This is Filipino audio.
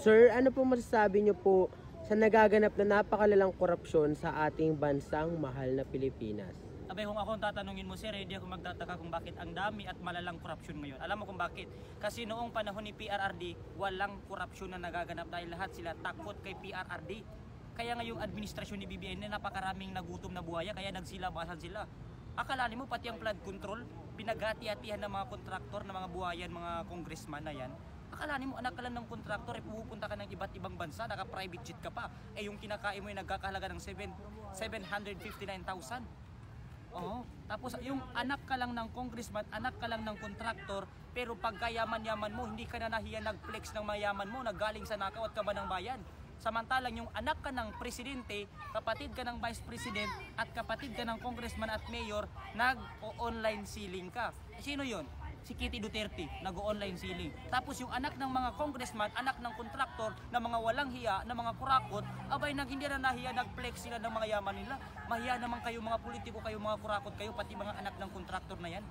Sir, ano po masasabi niyo po sa nagaganap na napakalalang korupsyon sa ating bansang mahal na Pilipinas? Abay, kung ako ang tatanungin mo, sir, hindi ako magtataka kung bakit ang dami at malalang korupsyon ngayon. Alam mo kung bakit? Kasi noong panahon ni PRRD, walang korupsyon na nagaganap dahil lahat sila takot kay PRRD. Kaya ngayong administrasyon ni BBM na napakaraming nagutom na buhaya, kaya nagsilabasan sila. Akalanin mo pati ang flood control, pinagati-hatihan ng mga kontraktor, ng mga buhayan, mga congressman na yan. Akalanin mo anak ka lang ng kontraktor, pupunta ka ng iba't ibang bansa, naka-private jet ka pa. Yung kinakain mo yung nagkakahalaga ng 759,000. Oo. Tapos yung anak ka lang ng congressman, anak ka lang ng kontraktor, pero pagkayaman-yaman mo, hindi ka na nahiya nag-flex ng mayaman mo, naggaling sa nakaw at kaba ng bayan. Samantalang yung anak ka ng presidente, kapatid ka ng vice president, at kapatid ka ng congressman at mayor, nag-online ceiling ka. Sino yun? Si Kitty Duterte, nag-online ceiling. Tapos yung anak ng mga congressman, anak ng kontraktor, na mga walang hiya, na mga kurakot, abay hindi na nahiya, nag-flex sila ng mga yaman nila. Mahiya naman kayo mga politiko, kayo mga kurakot kayo, pati mga anak ng kontraktor na yan.